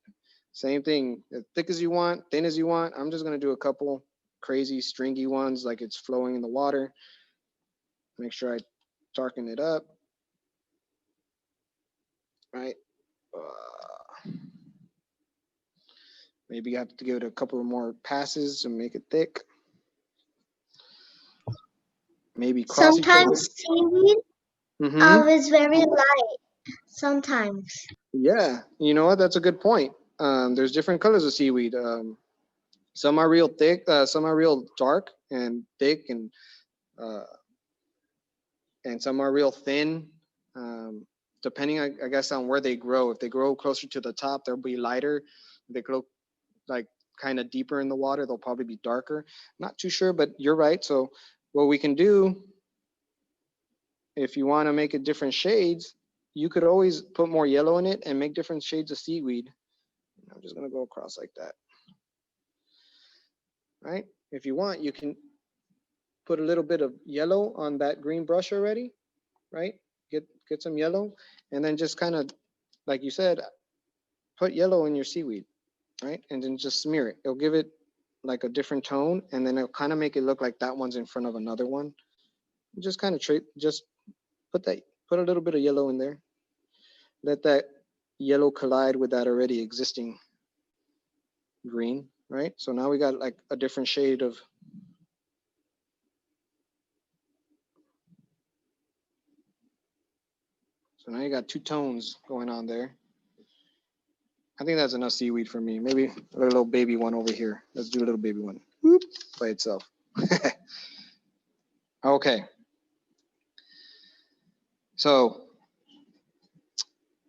Same thing, as thick as you want, thin as you want. I'm just gonna do a couple crazy stringy ones like it's flowing in the water. Make sure I darken it up, right? Maybe you have to give it a couple of more passes to make it thick. Maybe cross each other. Sometimes seaweed is very light. Sometimes. Yeah, you know what? That's a good point. There's different colors of seaweed. Some are real thick, some are real dark and thick, and some are real thin. Depending, I guess, on where they grow. If they grow closer to the top, they'll be lighter. If they grow like kind of deeper in the water, they'll probably be darker. Not too sure, but you're right. So what we can do, if you want to make it different shades, you could always put more yellow in it and make different shades of seaweed. I'm just gonna go across like that. Right? If you want, you can put a little bit of yellow on that green brush already, right? Get some yellow, and then just kind of, like you said, put yellow in your seaweed, right? And then just smear it. It'll give it like a different tone, and then it'll kind of make it look like that one's in front of another one. Just kind of just put a little bit of yellow in there. Let that yellow collide with that already existing green, right? So now we got like a different shade of, so now you got two tones going on there. I think that's enough seaweed for me. Maybe a little baby one over here. Let's do a little baby one. Whoop, by itself. Okay. So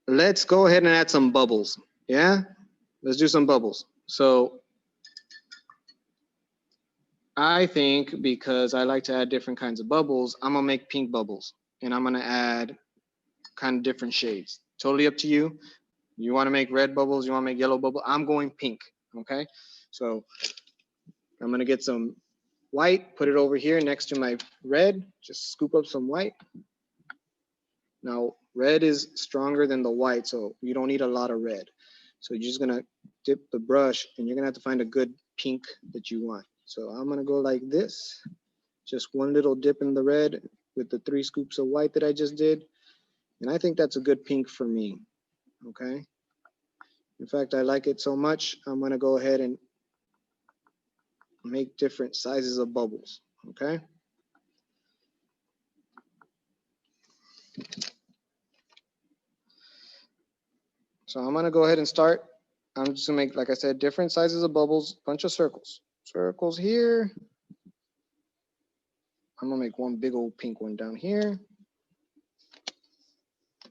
let's go ahead and add some bubbles. Yeah, let's do some bubbles. So I think because I like to add different kinds of bubbles, I'm gonna make pink bubbles, and I'm gonna add kind of different shades. Totally up to you. You wanna make red bubbles, you wanna make yellow bubble, I'm going pink, okay? So I'm gonna get some white, put it over here next to my red, just scoop up some white. Now, red is stronger than the white, so you don't need a lot of red. So you're just gonna dip the brush, and you're gonna have to find a good pink that you want. So I'm gonna go like this, just one little dip in the red with the 3 scoops of white that I just did. And I think that's a good pink for me, okay? In fact, I like it so much, I'm gonna go ahead and make different sizes of bubbles, okay? So I'm gonna go ahead and start. I'm just gonna make, like I said, different sizes of bubbles, bunch of circles. Circles here. I'm gonna make one big old pink one down here.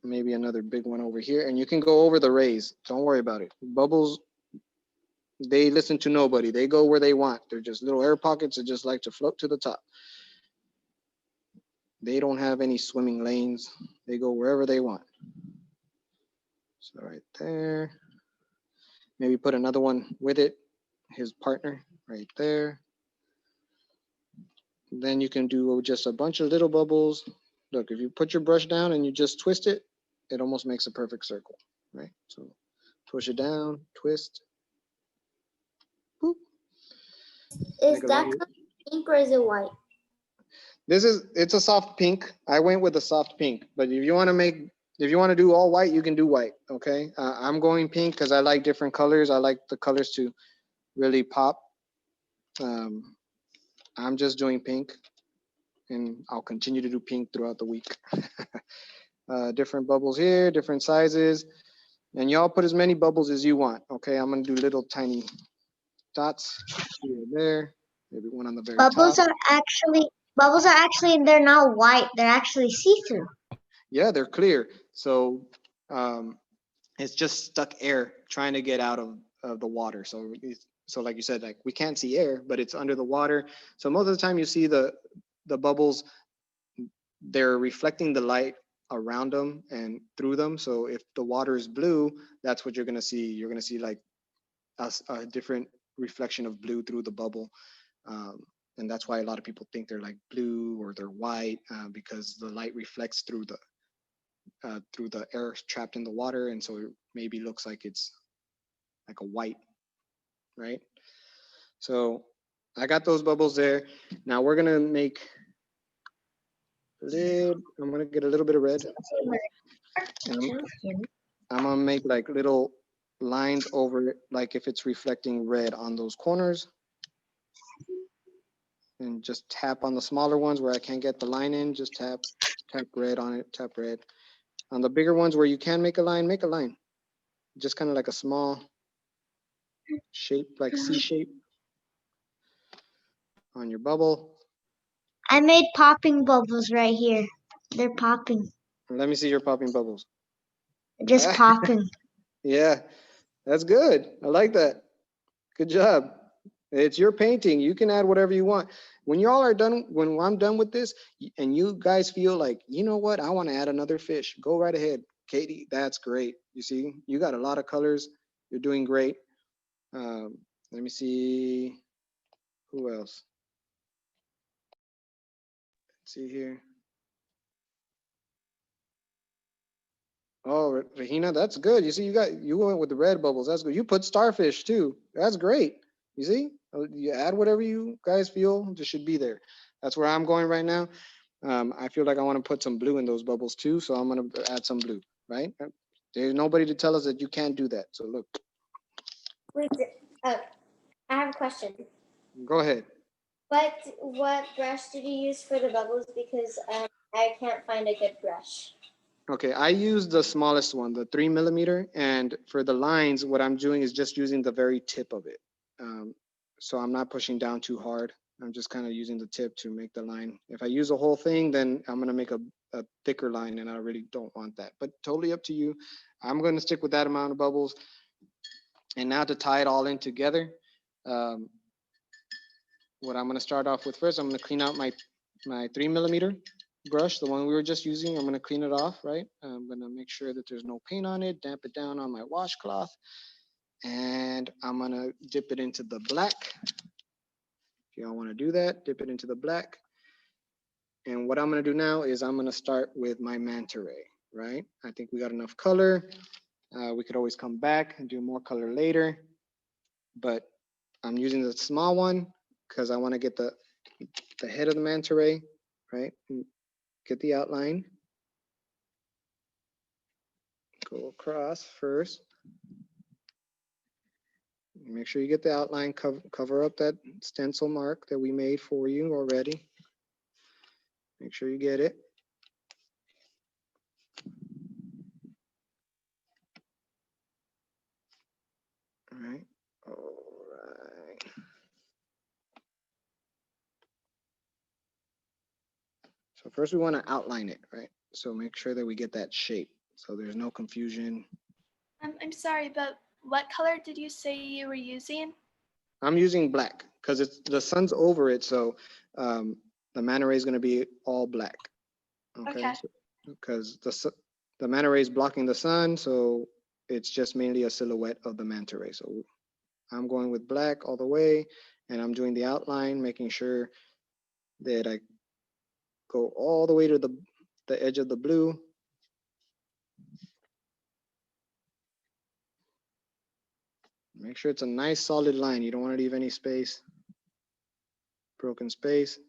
Maybe another big one over here. And you can go over the rays. Don't worry about it. Bubbles, they listen to nobody. They go where they want. They're just little air pockets that just like to float to the top. They don't have any swimming lanes. They go wherever they want. So right there. Maybe put another one with it, his partner right there. Then you can do just a bunch of little bubbles. Look, if you put your brush down and you just twist it, it almost makes a perfect circle, right? So push it down, twist. Boop. Is that color pink or is it white? It's a soft pink. I went with a soft pink, but if you want to do all white, you can do white, okay? I'm going pink because I like different colors. I like the colors to really pop. I'm just doing pink, and I'll continue to do pink throughout the week. Different bubbles here, different sizes, and y'all put as many bubbles as you want, okay? I'm gonna do little tiny dots here and there, maybe one on the very Bubbles top. are actually, they're not white. They're actually see-through. Yeah, they're clear. So it's just stuck air trying to get out of the water. So like you said, like we can't see air, but it's under the water. So most of the time you see the bubbles, they're reflecting the light around them and through them. So if the water is blue, that's what you're gonna see. You're gonna see like a different reflection of blue through the bubble. And that's why a lot of people think they're like blue or they're white, because the light reflects through the air trapped in the water, and so it maybe looks like it's like a white, right? So I got those bubbles there. Now we're gonna make I'm gonna get a little bit of red. And I'm gonna make like little lines over it, like if it's reflecting red on those corners. And just tap on the smaller ones where I can't get the line in, just tap red on it, tap red. On the bigger ones where you can make a line, just kind of like a small shape, like C shape on your bubble. I made popping bubbles right here. They're popping. Let me see your popping bubbles. Just popping. Yeah, that's good. I like that. Good job. It's your painting. You can add whatever you want. When y'all are done, when I'm done with this, and you guys feel like, you know what, I want to add another fish, go right ahead. Katie, that's great. You see, you got a lot of colors. You're doing great. Let me see, who else? see here. Oh, Regina, that's good. You see, you went with the red bubbles. That's good. You put starfish too. That's great. You see, you add whatever you guys feel just should be there. That's where I'm going right now. I feel like I want to put some blue in those bubbles too, so I'm gonna add some blue. Right? There's nobody to tell us that you can't do that. So look, Wait, I have a question. go ahead. What brush did you use for the bubbles? Because I can't find a good brush. Okay, I use the smallest one, the 3 mm, and for the lines, what I'm doing is just using the very tip of it. So I'm not pushing down too hard. I'm just kind of using the tip to make the line. If I use the whole thing, then I'm gonna make a thicker line, and I really don't want that. But totally up to you. I'm gonna stick with that amount of bubbles. And now to tie it all in together, what I'm gonna start off with first, I'm gonna clean out my 3 mm brush, the one we were just using. I'm gonna clean it off, right? I'm gonna make sure that there's no paint on it, damp it down on my washcloth, and I'm gonna dip it into the black. If y'all wanna do that, dip it into the black. And what I'm gonna do now is I'm gonna start with my manta ray, right? I think we got enough color. We could always come back and do more color later, but I'm using the small one because I wanna get the head of the manta ray, right? And get the outline. Go across first. Make sure you get the outline, cover up that stencil mark that we made for you already. Make sure you get it. All right. All right. So first we want to outline it, right? So make sure that we get that shape so there's no confusion. I'm sorry, but what color did you say you were using? I'm using black because it's the sun's over it, so the manta ray is going to be all black. Okay. Because the manta ray is blocking the sun, so it's just mainly a silhouette of the manta ray. So I'm going with black all the way, and I'm doing the outline, making sure that I go all the way to the edge of the blue. Make sure it's a nice solid line. You don't want to leave any space, broken space.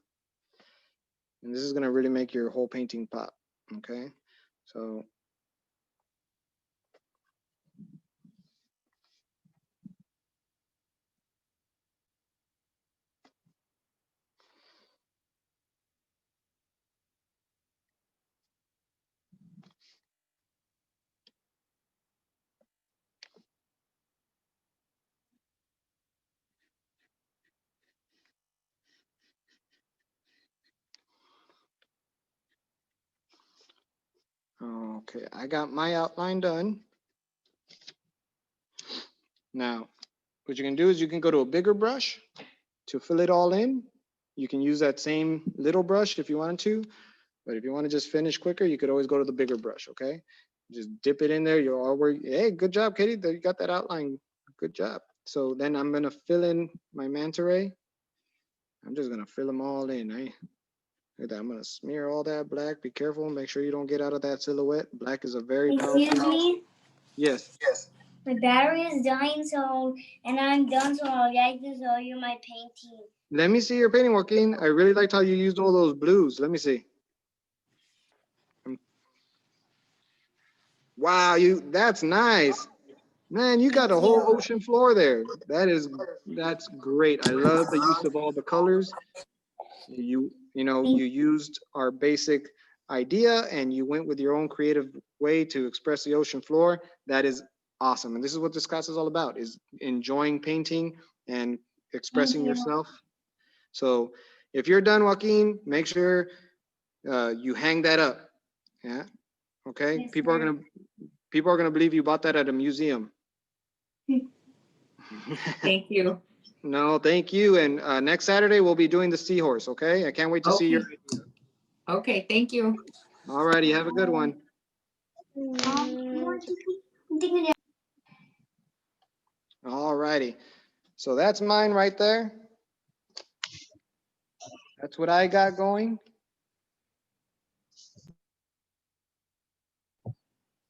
And this is going to really make your whole painting pop. Okay. So okay, I got my outline done. Now, what you can do is you can go to a bigger brush to fill it all in. You can use that same little brush if you wanted to, but if you want to just finish quicker, you could always go to the bigger brush, okay? Just dip it in there. You're already, hey, good job, Katie. You got that outline. Good job. So then I'm gonna fill in my manta ray. I'm just gonna fill them all in, eh? Look at that. I'm gonna smear all that black. Be careful. Make sure you don't get out of that silhouette. Black is a very powerful. Excuse me? Yes. My battery is dying, and I'm done, so I'd like to show you my painting. Let me see your painting, Joaquin. I really liked how you used all those blues. Let me see. Wow, that's nice. Man, you got a whole ocean floor there. That's great. I love the use of all the colors. You used our basic idea and you went with your own creative way to express the ocean floor. That is awesome. And this is what this class is all about, is enjoying painting and expressing yourself. So if you're done, Joaquin, make sure you hang that up. Yeah. Okay. Yes, People are gonna believe you bought that at a museum. Thank you. No, thank you. And next Saturday we'll be doing the seahorse. Okay. I can't wait to see your. Okay, thank you. All righty. Have a good one. All righty. So that's mine right there. That's what I got going.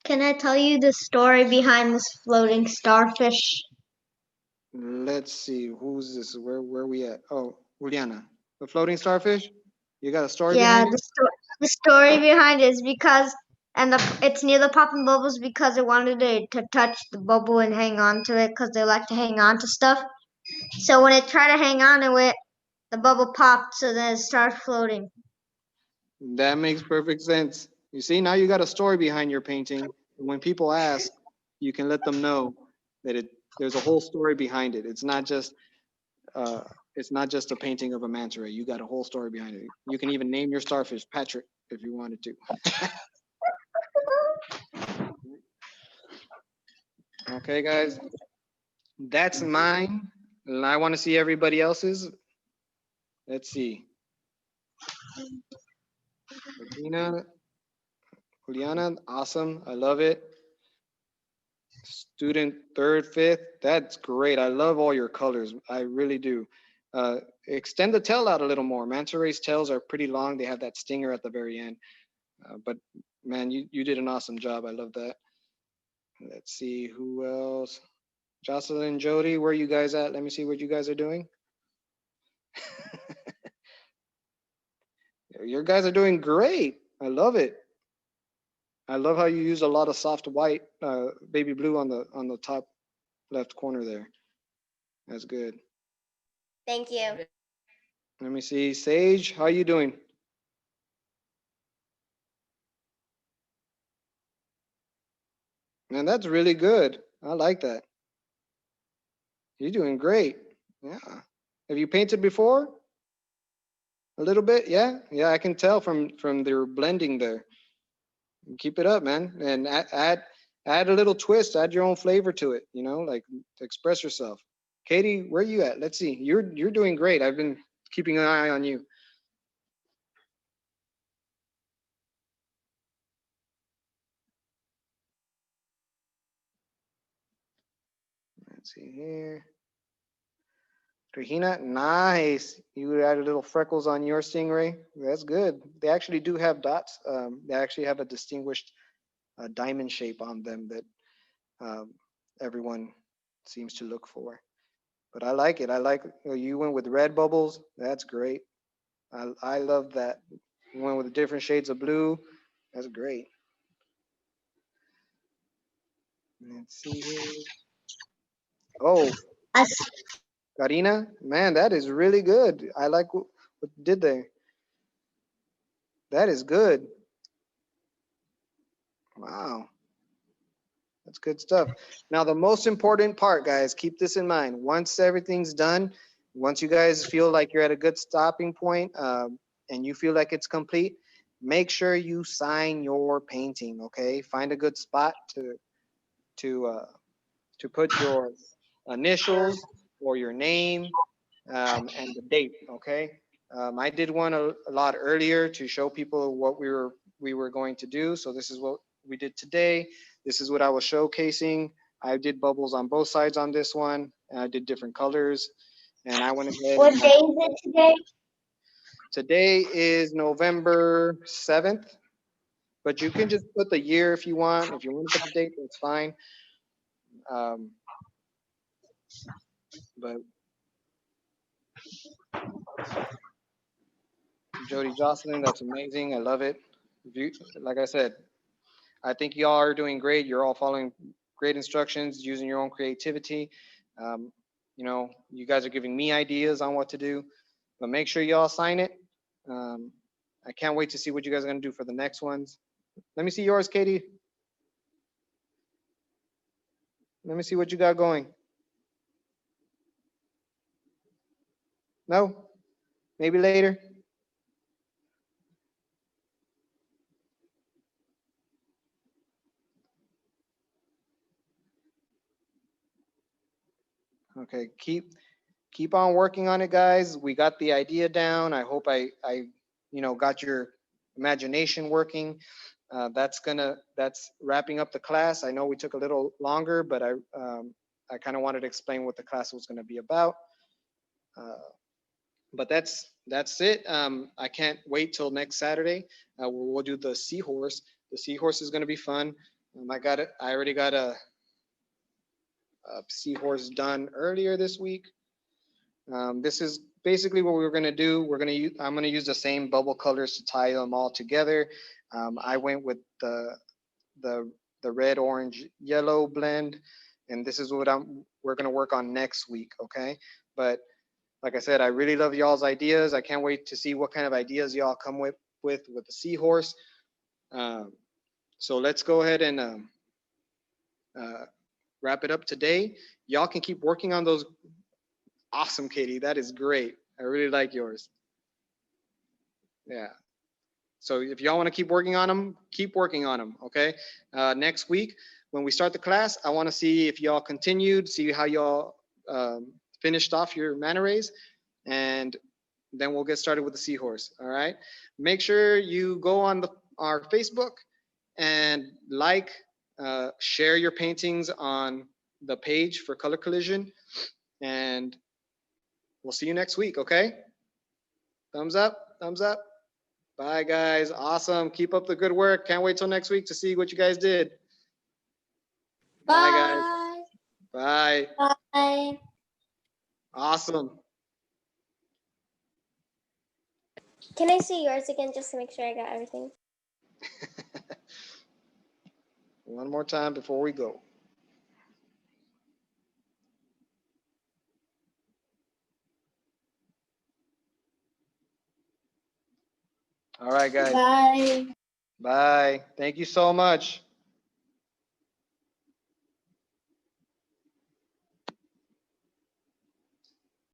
Can I tell you the story behind this floating starfish? Let's see, who's this? Where we at? Oh, Juliana, the floating starfish. You got a story Yeah, behind it? the story behind it is because, and it's near the popping bubbles because it wanted to touch the bubble and hang on to it because they like to hang on to stuff. So when it tried to hang on to it, the bubble popped, so then it started floating. That makes perfect sense. You see, now you got a story behind your painting. When people ask, you can let them know that there's a whole story behind it. Uh, it's not just a painting of a manta ray. You got a whole story behind it. You can even name your starfish Patrick if you wanted to. Okay, guys, that's mine. And I want to see everybody else's. Let's see. Regina, Juliana, awesome. I love it. Student third, fifth, that's great. I love all your colors. I really do. Extend the tail out a little more. Manta rays' tails are pretty long. They have that stinger at the very end. But man, you did an awesome job. I love that. Let's see who else. Jocelyn, Jody, where you guys at? Let me see what you guys are doing. Your guys are doing great. I love it. I love how you use a lot of soft white, baby blue on the top left corner there. That's good. Thank you. Let me see. Sage, how you doing? Man, that's really good. I like that. You're doing great. Yeah. Have you painted before? A little bit? Yeah. Yeah, I can tell from their blending there. Keep it up, man. And add a little twist, add your own flavor to it, like to express yourself. Katie, where you at? Let's see. You're doing great. I've been keeping an eye on you. Let's see here. Regina, nice. You added little freckles on your stingray. That's good. They actually do have dots. They actually have a distinguished diamond shape on them that um, everyone seems to look for. But I like it. I like you went with red bubbles. That's great. I love that. You went with different shades of blue. That's great. Let's see here. Oh, I, Karina, man, that is really good. I like what you did there. That is good. Wow. That's good stuff. Now, the most important part, guys, keep this in mind. Once everything's done, once you guys feel like you're at a good stopping point, and you feel like it's complete, make sure you sign your painting. Okay, find a good spot to to put your initials or your name, and the date. Okay, I did one a lot earlier to show people what we were going to do. So this is what we did today. This is what I was showcasing. I did bubbles on both sides on this one, and I did different colors. And I went ahead what and day is it today? today is November 7th, but you can just put the year if you want. If you want to put the date, that's fine. Um, but Jody Jocelyn, that's amazing. I love it. Like I said, I think y'all are doing great. You're all following great instructions, using your own creativity. Um, you guys are giving me ideas on what to do, but make sure y'all sign it. Um, I can't wait to see what you guys are gonna do for the next ones. Let me see yours, Katie. Let me see what you got going. No? Maybe later? Okay, keep on working on it, guys. We got the idea down. I hope I got your imagination working. That's wrapping up the class. I know we took a little longer, but I kind of wanted to explain what the class was going to be about. But that's it. I can't wait till next Saturday. We'll do the seahorse. The seahorse is going to be fun. I already got a seahorse done earlier this week. This is basically what we're gonna do. I'm gonna use the same bubble colors to tie them all together. I went with the red, orange, yellow blend, and this is what we're gonna work on next week, okay? But like I said, I really love y'all's ideas. I can't wait to see what kind of ideas y'all come with the seahorse. So let's go ahead and wrap it up today. Y'all can keep working on those. Awesome, Katie. That is great. I really like yours. Yeah. So if y'all want to keep working on them, keep working on them. Okay. Next week, when we start the class, I want to see if y'all continued, see how y'all finished off your manta rays, and then we'll get started with the seahorse. All right. Make sure you go on our Facebook and share your paintings on the page for Color Collision, and we'll see you next week. Okay. Thumbs up. Thumbs up. Bye, guys. Awesome. Keep up the good work. Can't wait till next week to see what you guys did. Bye, guys. Bye. Bye. Awesome. Can I see yours again just to make sure I got everything? One more time before we go. All right, guys. Bye. Bye. Thank you so much.